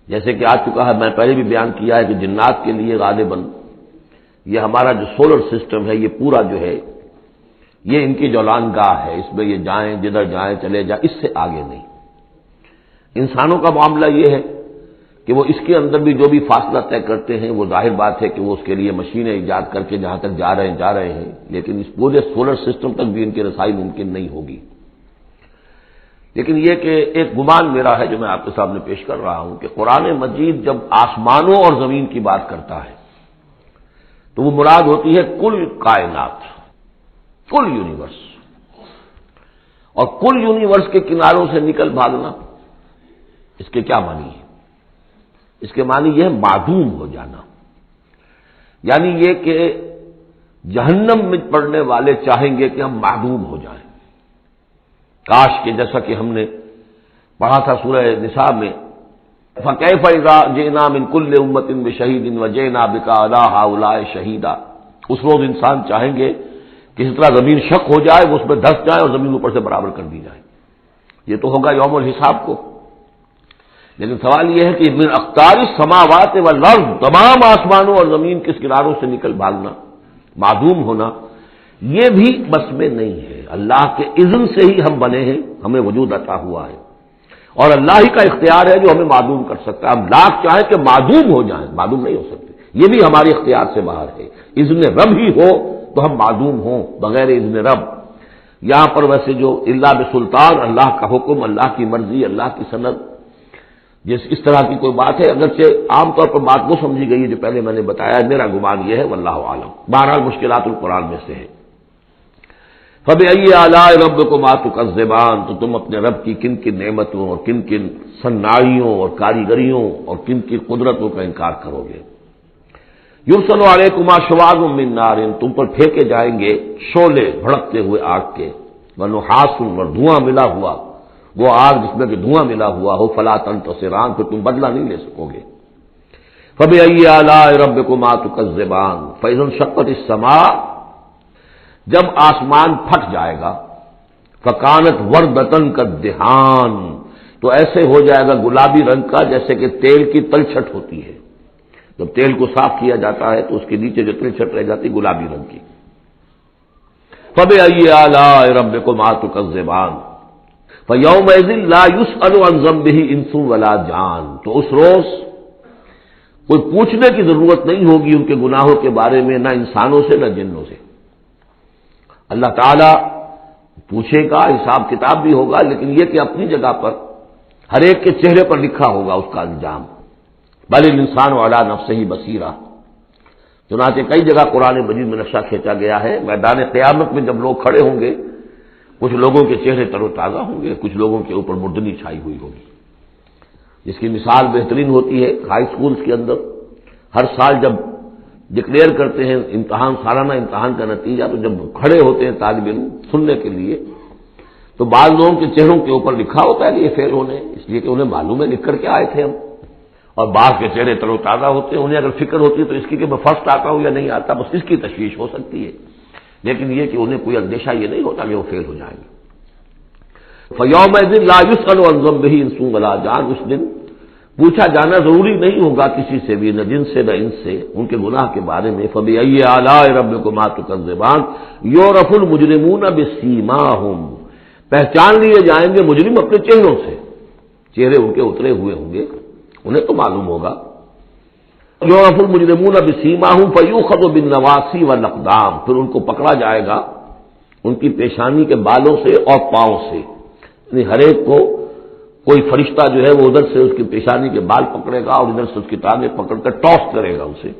جیسے کہ آ چکا ہے، میں پہلے بھی بیان کیا ہے کہ جنات کے لیے غالباً یہ ہمارا جو سولر سسٹم ہے یہ پورا جو ہے یہ ان کی جولان گاہ ہے، اس میں یہ جائیں جدھر جائیں چلے جائیں، اس سے آگے نہیں۔ انسانوں کا معاملہ یہ ہے کہ وہ اس کے اندر بھی جو بھی فاصلہ طے کرتے ہیں وہ ظاہر بات ہے کہ وہ اس کے لیے مشینیں ایجاد کر کے جہاں تک جا رہے ہیں، لیکن اس پورے سولر سسٹم تک بھی ان کی رسائی ممکن نہیں ہوگی۔ لیکن یہ کہ ایک گمان میرا ہے جو میں آپ کے سامنے پیش کر رہا ہوں کہ قرآن مجید جب آسمانوں اور زمین کی بات کرتا ہے تو وہ مراد ہوتی ہے کل کائنات، کل یونیورس، اور کل یونیورس کے کناروں سے نکل بھاگنا، اس کے کیا معنی ہے؟ اس کے معنی یہ ہے معدوم ہو جانا، یعنی یہ کہ جہنم میں پڑنے والے چاہیں گے کہ ہم معدوم ہو جائیں، کاش کہ جیسا کہ ہم نے پڑھا تھا سورہ نساء میں، فَكَيْفَ إِذَا جِئْنَا مِنْ كُلِّ أُمَّةٍ بِشَهِيدٍ وَجِئْنَا بِكَ عَلَىٰ هَٰؤُلَاءِ شَهِيدًا، اس روز انسان چاہیں گے کہ اس طرح زمین شق ہو جائے، وہ اس میں دھس جائے اور زمین اوپر سے برابر کر دی جائے، یہ تو ہوگا یوم الحساب کو۔ لیکن سوال یہ ہے کہ من اقطار السماوات والارض، تمام آسمانوں اور زمین کے کناروں سے نکل بھاگنا، معدوم ہونا، یہ بھی بس میں نہیں ہے، اللہ کے اذن سے ہی ہم بنے ہیں، ہمیں وجود عطا ہوا ہے، اور اللہ ہی کا اختیار ہے جو ہمیں معدوم کر سکتا ہے۔ ہم لاکھ چاہیں کہ معدوم ہو جائیں، معدوم نہیں ہو سکتے، یہ بھی ہمارے اختیار سے باہر ہے، اذن رب ہی ہو تو ہم معدوم ہوں بغیر اذن رب۔ یہاں پر ویسے جو الا بسلطان، اللہ کا حکم، اللہ کی مرضی، اللہ کی سند، اس طرح کی کوئی بات ہے، اگرچہ عام طور پر بات وہ سمجھی گئی ہے جو پہلے میں نے بتایا، میرا گمان یہ ہے واللہ عالم۔ بہرحال مشکلات القرآن میں سے ہے۔ فَبِأَيِّ آلَاءِ رَبِّكُمَا تُكَذِّبَانِ، تو تم اپنے رب کی کن کن نعمتوں اور کن کن صناعیوں اور کاریگریوں اور کن کی قدرتوں کا انکار کرو گے۔ یُرْسَلُ عَلَيْكُمَا شُوَاظٌ مِّن نَّارٍ، تم پر پھینکے جائیں گے شعلے بھڑکتے ہوئے آگ کے، وَنُحَاسٌ، اور دھواں ملا ہوا، وہ آگ جس میں کہ دھواں ملا ہوا ہو، فَلَا تَنتَصِرَانِ، پھر تم بدلہ نہیں لے سکو گے۔ فَبِأَيِّ آلَاءِ رَبِّكُمَا تُكَذِّبَانِ، فَإِذَا انشَقَّتِ السَّمَاءُ، جب آسمان پھٹ جائے گا، فَكَانَتْ وَرْدَةً كَالدِّهَانِ، تو ایسے ہو جائے گا گلابی رنگ کا جیسے کہ تیل کی تلچھٹ ہوتی ہے، جب تیل کو صاف کیا جاتا ہے تو اس کے نیچے جو تلچھٹ رہ جاتی گلابی رنگ کی۔ فَبِأَيِّ آلَاءِ رَبِّكُمَا تُكَذِّبَانِ فَيَوْمَئِذٍ لَا يُسْأَلُ عَنْ ذَنبِهِ إِنسٌ وَلَا جَانٌ، تو اس روز کوئی پوچھنے کی ضرورت نہیں ہوگی ان کے گناہوں کے بارے میں، نہ انسانوں سے نہ جنوں سے۔ اللہ تعالیٰ پوچھے گا، حساب کتاب بھی ہوگا، لیکن یہ کہ اپنی جگہ پر ہر ایک کے چہرے پر لکھا ہوگا اس کا انجام۔ بل الانسان علی نفسہ بصیرہ، چنانچہ کئی جگہ قرآن مجید میں نقشہ کھینچا گیا ہے، میدان قیامت میں جب لوگ کھڑے ہوں گے، کچھ لوگوں کے چہرے تر و تازہ ہوں گے، کچھ لوگوں کے اوپر مردنی چھائی ہوئی ہوگی۔ جس کی مثال بہترین ہوتی ہے ہائی سکولز کے اندر، ہر سال جب ڈکلیئر کرتے ہیں امتحان، سالانہ امتحان کا نتیجہ، تو جب کھڑے ہوتے ہیں طالب علم سننے کے لیے، تو بعض لوگوں کے چہروں کے اوپر لکھا ہوتا ہے کہ یہ فیل ہونے، اس لیے کہ انہیں معلوم ہے لکھ کر کے آئے تھے ہم، اور بعض کے چہرے تر و تازہ ہوتے ہیں، انہیں اگر فکر ہوتی ہے تو اس کی کہ میں فرسٹ آتا ہوں یا نہیں آتا، بس اس کی تشویش ہو سکتی ہے، لیکن یہ کہ انہیں کوئی اندیشہ یہ نہیں ہوتا کہ وہ فیل ہو جائیں گے۔ فَيَوْمَئِذٍ لَا يُسْأَلُ عَنْ ذَنبِهِ إِنسٌ وَلَا جَانٌ، اس دن پوچھا جانا ضروری نہیں ہوگا کسی سے بھی، نہ جن سے نہ ان سے، ان کے گناہ کے بارے میں۔ فَبِأَيِّ آلَاءِ رَبِّكُمَا تُكَذِّبَانِ يُعْرَفُ الْمُجْرِمُونَ بِسِيمَاهُمْ، پہچان لیے جائیں گے مجرم اپنے چہروں سے، چہرے ان کے اترے ہوئے ہوں گے، انہیں تو معلوم ہوگا۔ یعرف المجرمون بسیماہم فیؤخذ بالنواصی والاقدام، پھر ان کو پکڑا جائے گا ان کی پیشانی کے بالوں سے اور پاؤں سے، یعنی ہر ایک کو کوئی فرشتہ جو ہے وہ ادھر سے اس کی پیشانی کے بال پکڑے گا اور ادھر سے اس کی ٹانگیں پکڑ کر ٹاس کرے گا اسے۔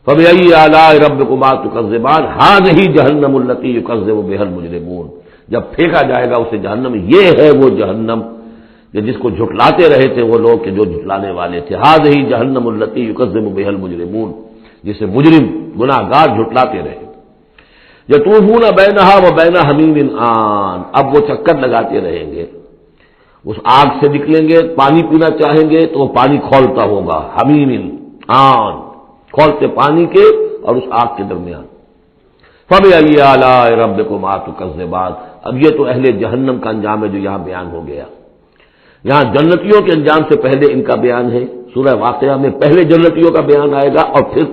فبأي آلاء ربكما تكذبان هذه جہنم التي يكذب بها المجرمون، جب پھینکا جائے گا اسے جہنم، یہ ہے وہ جہنم کہ جس کو جھٹلاتے رہے تھے وہ لوگ کہ جو جھٹلانے والے تھے، هذه جہنم التي يكذب بها المجرمون، جسے مجرم گناہگار جھٹلاتے رہے۔ یطوفون بینہا وبین حمیم آن، اب وہ چکر لگاتے رہیں گے، اس آگ سے نکلیں گے، پانی پینا چاہیں گے تو وہ پانی کھولتا ہوگا، حمیم آن، کھولتے پانی کے اور اس آگ کے درمیان۔ فبأي آلاء ربكما تكذبان، اب یہ تو اہل جہنم کا انجام ہے جو یہاں بیان ہو گیا۔ یہاں جنتیوں کے انجام سے پہلے ان کا بیان ہے، سورہ واقعہ میں پہلے جنتیوں کا بیان آئے گا اور پھر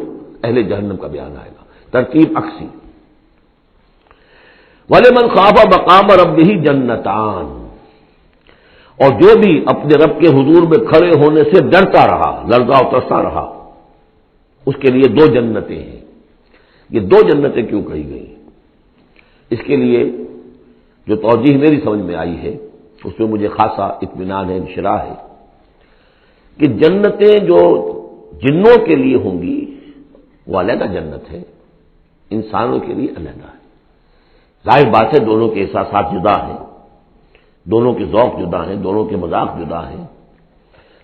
اہل جہنم کا بیان آئے گا، ترتیب عکسی۔ وَلِمَنْ خَافَ مَقَامَ رَبِّهِ جَنَّتَانِ، اور جو بھی اپنے رب کے حضور میں کھڑے ہونے سے ڈرتا رہا، لرزا اور ترسا رہا، اس کے لیے دو جنتیں ہیں۔ یہ دو جنتیں کیوں کہی گئی؟ اس کے لیے جو توجیہ میری سمجھ میں آئی ہے اس میں مجھے خاصا اطمینان ہے، انشراح ہے کہ جنتیں جو جنوں کے لیے ہوں گی وہ علیحدہ جنت ہے، انسانوں کے لیے علیحدہ ہے۔ ظاہر بات ہے دونوں کے احساسات جدا ہیں، دونوں کے ذوق جدا ہیں، دونوں کے مذاق جدا ہیں،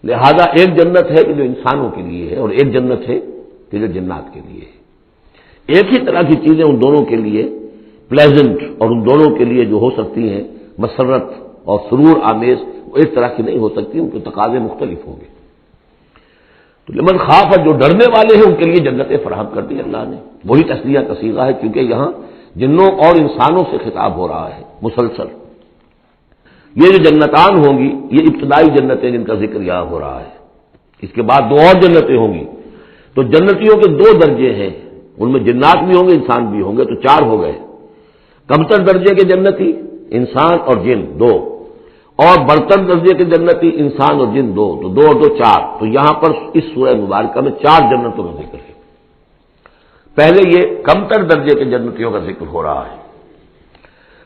لہذا ایک جنت ہے کہ جو انسانوں کے لیے ہے اور ایک جنت ہے کہ جو جنات کے لیے ہے۔ ایک ہی طرح کی چیزیں ان دونوں کے لیے پلیزنٹ اور ان دونوں کے لیے جو ہو سکتی ہیں مسرت اور سرور آمیز، وہ ایک طرح کی نہیں ہو سکتی، ان کے تقاضے مختلف ہوں گے۔ تو لمن خاف، جو ڈرنے والے ہیں ان کے لیے جنتیں فراہم کر دی اللہ نے، وہی تسلیہ کا صیغہ ہے کیونکہ یہاں جنوں اور انسانوں سے خطاب ہو رہا ہے مسلسل۔ یہ جو جنتان ہوں گی یہ ابتدائی جنتیں جن کا ذکر یہاں ہو رہا ہے، اس کے بعد دو اور جنتیں ہوں گی۔ تو جنتیوں کے دو درجے ہیں، ان میں جنات بھی ہوں گے انسان بھی ہوں گے، تو چار ہو گئے۔ کمتر درجے کے جنتی انسان اور جن دو، اور برتر درجے کے جنتی انسان اور جن دو، تو دو اور دو چار۔ تو یہاں پر اس سورہ مبارکہ میں چار جنتوں کا ذکر ہے۔ پہلے یہ کمتر درجے کے جنتیوں کا ذکر ہو رہا ہے۔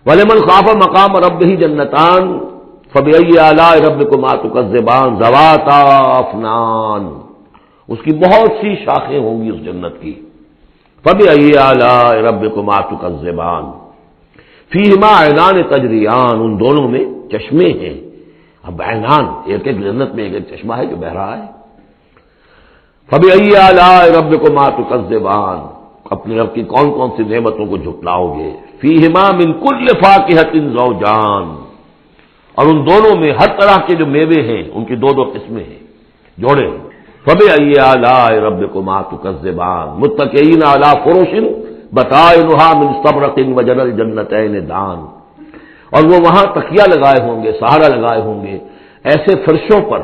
وَلِمَنْ خَافَ مَقَامَ رَبِّهِ جَنَّتَانِ فَبِأَيِّ آلَاءِ رَبِّكُمَا تُكَذِّبَانِ ذَوَاتَا أَفْنَانٍ، اس کی بہت سی شاخیں ہوں گی اس جنت کی۔ فَبِأَيِّ آلَاءِ رَبِّكُمَا تُكَذِّبَانِ فِيهِمَا عَيْنَانِ تَجْرِيَانِ، ان دونوں میں چشمے ہیں۔ اب عینان، ایک ایک جنت میں ایک ایک چشمہ ہے جو بہ رہا ہے۔ فَبِأَيِّ آلَاءِ رَبِّكُمَا تُكَذِّبَانِ، اپنے رب کی کون کون سی نعمتوں کو جھٹلاؤ گے۔ فِيهِمَا مِن كُلِّ فَاكِهَةٍ زَوْجَانِ، اور ان دونوں میں ہر طرح کے جو میوے ہیں ان کی دو دو قسمیں ہیں، جوڑے ہیں۔ فَبِأَيِّ آلَاءِ رَبِّكُمَا تُكَذِّبَانِ مُتَّكِئِينَ عَلَىٰ فُرُشٍ بَطَائِنُهَا مِن اسْتَبْرَقٍ وَجَنَى الْجَنَّتَيْنِ دَانٍ، اور وہ وہاں تکیہ لگائے ہوں گے، سہارا لگائے ہوں گے ایسے فرشوں پر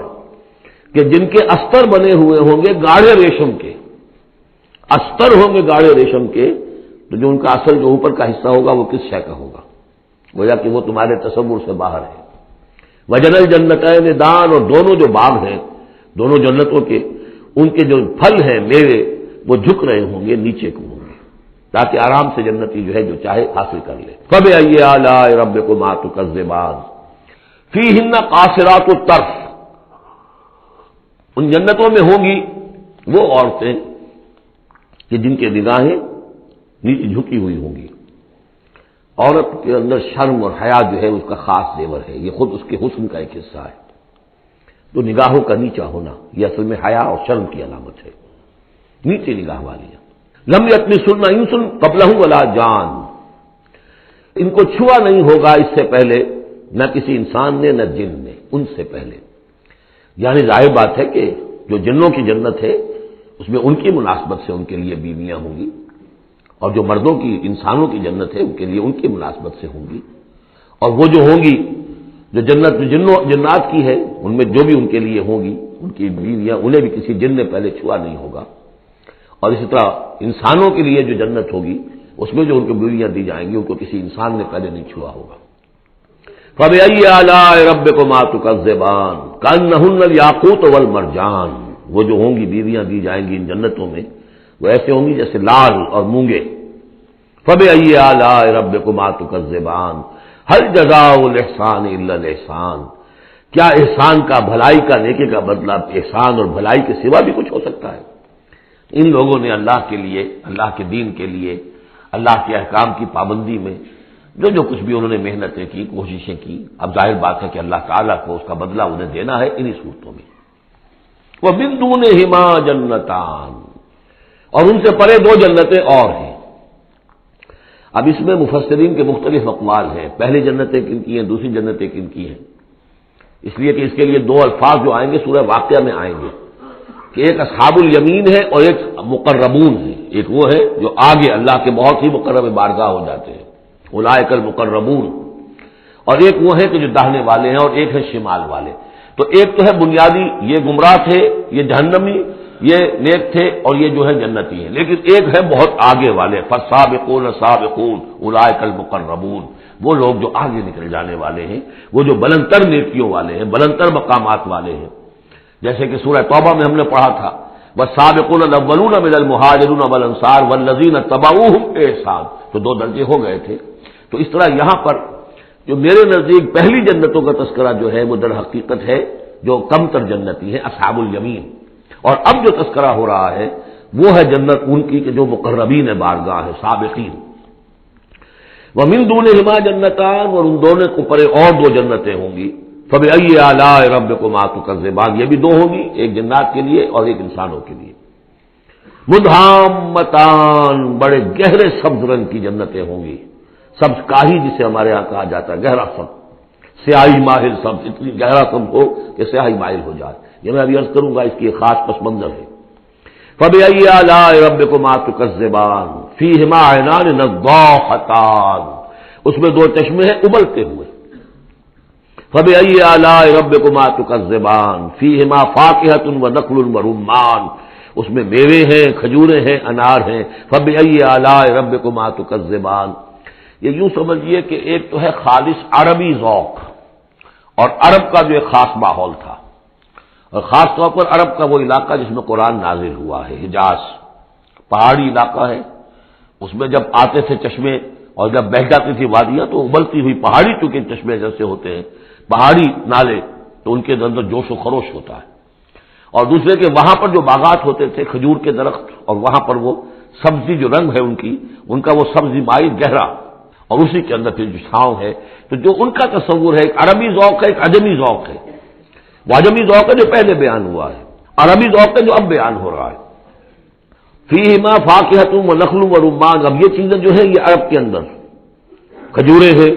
کہ جن کے استر بنے ہوئے ہوں گے گاڑھے ریشم کے، استر ہوں گے گاڑھے ریشم کے، تو جو ان کا اصل جو اوپر کا حصہ ہوگا وہ کس شے کا ہوگا، گویا کہ وہ تمہارے تصور سے باہر ہے۔ وَجَنَى الْجَنَّتَيْنِ دَانٍ، اور دونوں جو باغ ہیں دونوں جنتوں کے، ان کے جو پھل ہیں میوے وہ جھک رہے ہوں گے، نیچے کو ہوں گے، تاکہ آرام سے جنتی جو ہے جو چاہے حاصل کر لے۔ فَبِأَيِّ آلَاءِ رَبِّكُمَا تُكَذِّبَانِ فِيهِنَّ قَاصِرَاتُ الطَّرْفِ، ان جنتوں میں ہوں گی وہ عورتیں کہ جن کی نگاہیں نیچے جھکی ہوئی ہوں گی۔ عورت کے اندر شرم اور حیا جو ہے اس کا خاص زیور ہے، یہ خود اس کے حسن کا ایک حصہ ہے۔ تو نگاہوں کا نیچا ہونا یہ اصل میں حیا اور شرم کی علامت ہے، نیچے نگاہ والیاں۔ لم یطمثن انس قبلہم ولا جان، ان کو چھوا نہیں ہوگا اس سے پہلے نہ کسی انسان نے نہ جن نے، ان سے پہلے۔ یعنی ظاہر بات ہے کہ جو جنوں کی جنت ہے اس میں ان کی مناسبت سے ان کے لیے بیویاں ہوں گی، اور جو مردوں کی انسانوں کی جنت ہے ان کے لیے ان کی مناسبت سے ہوں گی، اور وہ جو ہوں گی جو جنت جنات کی ہے ان میں جو بھی ان کے لیے ہوں گی ان کی بیویاں، انہیں بھی کسی جن نے پہلے چھوا نہیں ہوگا، اور اسی طرح انسانوں کے لیے جو جنت ہوگی اس میں جو ان کو بیویاں دی جائیں گی ان کو کسی انسان نے پہلے نہیں چھوا ہوگا۔ فَبِأَيِّ آلَاءِ رَبِّكُمَا تُكَذِّبَانِ كَأَنَّهُنَّ الْيَاقُوتُ وَالْمَرْجَانُ، وہ جو ہوں گی بیویاں دی جائیں گی ان جنتوں میں وہ ایسے ہوں گی جیسے لال اور مونگے. فبأي آلاء ربكما تكذبان هل جزاء الإحسان إلا الإحسان. کیا احسان کا، بھلائی کا، نیکی کا بدلہ احسان اور بھلائی کے سوا بھی کچھ ہو سکتا ہے؟ ان لوگوں نے اللہ کے لیے، اللہ کے دین کے لیے، اللہ کے احکام کی پابندی میں جو کچھ بھی انہوں نے محنتیں کی، کوششیں کی، اب ظاہر بات ہے کہ اللہ تعالیٰ کو اس کا بدلہ انہیں دینا ہے انہی صورتوں میں. وَمِن دُونِهِمَا جَنَّتَانِ، اور ان سے پرے دو جنتیں اور ہیں. اب اس میں مفسرین کے مختلف اقوال ہیں، پہلی جنتیں کن کی ہیں، دوسری جنتیں کن کی ہیں. اس لیے کہ اس کے لیے دو الفاظ جو آئیں گے سورہ واقعہ میں آئیں گے کہ ایک اصحاب الیمین ہے اور ایک مقربون ہے. ایک وہ ہے جو آگے اللہ کے بہت ہی مقرب بارگاہ ہو جاتے ہیں، اولئک المقربون، اور ایک وہ ہے کہ جو داہنے والے ہیں اور ایک ہے شمال والے. تو ایک تو ہے بنیادی، یہ گمراہ تھے، یہ جہنمی، یہ نیک تھے، اور یہ جو ہے جنتی ہیں. لیکن ایک ہے بہت آگے والے، فالسابقون السابقون اولئک المقربون، وہ لوگ جو آگے نکل جانے والے ہیں، وہ جو بلندتر نیکیوں والے ہیں، بلندتر مقامات والے ہیں. جیسے کہ سورہ توبہ میں ہم نے پڑھا تھا والسابقون الاولون من المہاجرین والانصار والذین اتبعوہم بإحسان، تو دو درجے ہو گئے تھے. تو اس طرح یہاں پر جو میرے نزدیک پہلی جنتوں کا تذکرہ جو ہے وہ در حقیقت ہے جو کم تر جنتی ہے، اصحاب الیمین. اور اب جو تذکرہ ہو رہا ہے وہ ہے جنت ان کی کہ جو مقربین بارگاہ ہے، سابقین. وَمِن دُونِهِمَا جَنَّتَانِ، اور ان دونوں کو پرے اور دو جنتیں ہوں گی. فَبِأَيِّ آلَاءِ رَبِّكُمَا تُكَذِّبَانِ، یہ بھی دو ہوں گی، ایک جنات کے لیے اور ایک انسانوں کے لیے. مُدْحَامَّتَانِ، بڑے گہرے سبز رنگ کی جنتیں ہوں گی. سبز کاہی جسے ہمارے ہاں کہا جاتا ہے، گہرا سبز، سیاہی مائل سبز، اتنی گہرا سبز ہو کہ سیاہی مائل ہو جائے. یہ میں ابھی عرض کروں گا، اس کی ایک خاص پس منظر ہے. فَبِأَيِّ آلَاءِ رَبِّكُمَا تُكَذِّبَانِ فِيهِمَا عَيْنَانِ نَضَّاخَتَانِ، اس میں دو چشمے ہیں ابلتے ہوئے. فَبِأَيِّ آلَاءِ رَبِّكُمَا تُكَذِّبَانِ فِيهِمَا فَاكِهَةٌ وَنَخْلٌ وَرُمَّانٌ، اس میں میوے ہیں، کھجوریں ہیں، انار ہیں. فَبِأَيِّ آلَاءِ رَبِّكُمَا تُكَذِّبَانِ، یہ یوں سمجھیے کہ ایک تو ہے خالص عربی ذوق، اور عرب کا جو ایک خاص ماحول تھا، اور خاص طور پر عرب کا وہ علاقہ جس میں قرآن نازل ہوا ہے، حجاز، پہاڑی علاقہ ہے. اس میں جب آتے تھے چشمے اور جب بہہ جاتی تھی وادیاں تو ابلتی ہوئی پہاڑی چونکہ چشمے جیسے ہوتے ہیں، پہاڑی نالے، تو ان کے اندر جوش و خروش ہوتا ہے. اور دوسرے کہ وہاں پر جو باغات ہوتے تھے کھجور کے درخت، اور وہاں پر وہ سبزی جو رنگ ہے ان کا وہ سبزی مائل گہرا، اور اسی کے اندر پھر جو چھاؤں ہے. تو جو ان کا تصور ہے ایک عربی ذوق ہے، ایک عجمی ذوق ہے. وہ عجمی ذوق ہے جو پہلے بیان ہوا ہے، عربی ذوق ہے جو اب بیان ہو رہا ہے. فیہما فاکہۃ ونخل ورمان، اب یہ چیزیں جو ہیں یہ عرب کے اندر کھجوریں ہیں،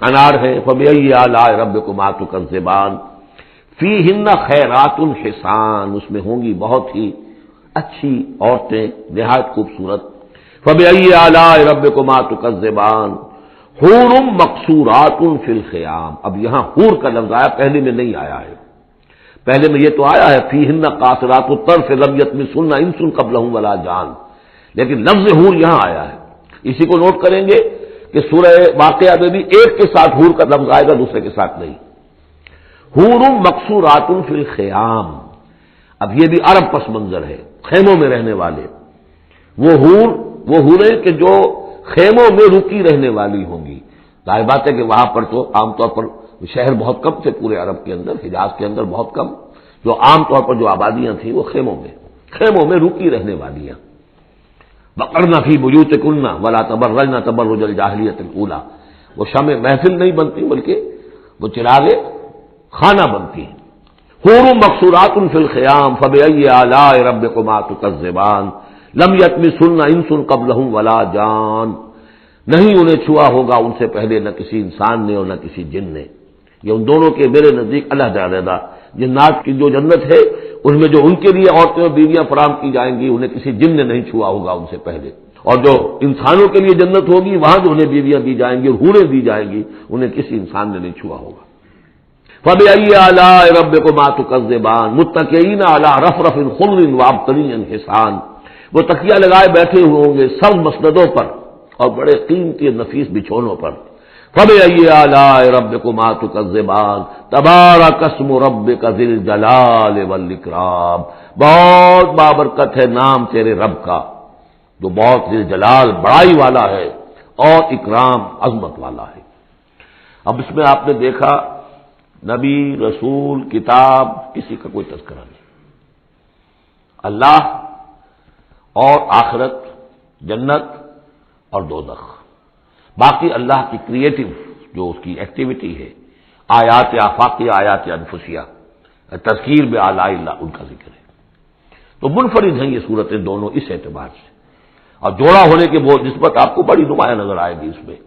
انار ہے. فبأي آلاء ربكما تكذبان فیہن خیرات حسان، اس میں ہوں گی بہت ہی اچھی عورتیں نہایت خوبصورت. فبأي آلاء ربكما تكذبان حور مقصورات فی الخیام. اب یہاں حور کا لفظ آیا، پہلے میں نہیں آیا ہے. پہلے میں یہ تو آیا ہے فیہن قاصرات الطرف لم یطمثن انس قبلہم ولا جان، لیکن لفظ حور یہاں آیا ہے. اسی کو نوٹ کریں گے کہ سورہ واقعہ میں بھی ایک کے ساتھ حور کا لفظ آئے گا، دوسرے کے ساتھ نہیں. حور مقصورات فی الخیام، اب یہ بھی عرب پس منظر ہے، خیموں میں رہنے والے. وہ حوریں کہ جو خیموں میں رکی رہنے والی ہوں گی. ظاہر بات ہے کہ وہاں پر تو عام طور پر شہر بہت کم تھے پورے عرب کے اندر، حجاز کے اندر بہت کم. جو عام طور پر جو آبادیاں تھیں وہ خیموں میں رکی رہنے والیاں. وقرن فی بیوتکن ولا تبرجن تبرج الجاہلیۃ الاولی، وہ شمع محفل نہیں بنتی بلکہ وہ چراغ خانہ بنتی ہیں. حور مقصورات فی الخیام فبأي آلاء ربكما تكذبان لم یطمثن انس قبلہم ولا جان، نہیں انہیں چھوا ہوگا ان سے پہلے نہ کسی انسان نے اور نہ کسی جن نے. یہ ان دونوں کے میرے نزدیک علیحدہ جنات کی جو جنت ہے اس میں جو ان کے لیے عورتیں اور بیویاں فراہم کی جائیں گی انہیں کسی جن نے نہیں چھوا ہوگا ان سے پہلے. اور جو انسانوں کے لیے جنت ہوگی وہاں جو انہیں بیویاں دی جائیں گی اور حوریں دی جائیں گی انہیں کسی انسان نے نہیں چھوا ہوگا. فبأي آلاء ربكما تكذبان متكئين على رفرف خضر وعبقري حسان، وہ تکیہ لگائے بیٹھے ہوئے ہوں گے سب مسندوں پر اور بڑے قیمتی نفیس بچھونوں پر. فَبِأَيِّ آلَاءِ رَبِّكُمَا تُكَذِّبَانِ تَبَارَكَ اسْمُ رَبِّكَ ذِی الجلال والإکرام، بہت بابرکت ہے نام تیرے رب کا جو بہت ذی الجلال بڑائی والا ہے اور اکرام عظمت والا ہے۔ اب اس میں آپ نے دیکھا نبی، رسول، کتاب، کسی کا کوئی تذکرہ نہیں، اللہ اور آخرت، جنت اور دوزخ، باقی اللہ کی کریٹو جو اس کی ایکٹیویٹی ہے، آیات آفاقیہ، آیات انفسیہ، تذکیر بآلاء اللہ، ان کا ذکر ہے۔ تو منفرد ہیں یہ صورتیں دونوں اس اعتبار سے، اور جوڑا ہونے کی وہ نسبت آپ کو بڑی نمایاں نظر آئے گی اس میں۔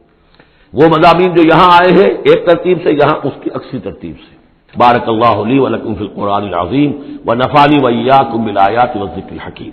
وہ مضامین جو یہاں آئے ہیں ایک ترتیب سے، یہاں اس کی عکسی ترتیب سے۔ بارک اللہ لی و لکم فی القرآن العظیم و نفعنی و ایاکم بالآیات والذکر الحکیم۔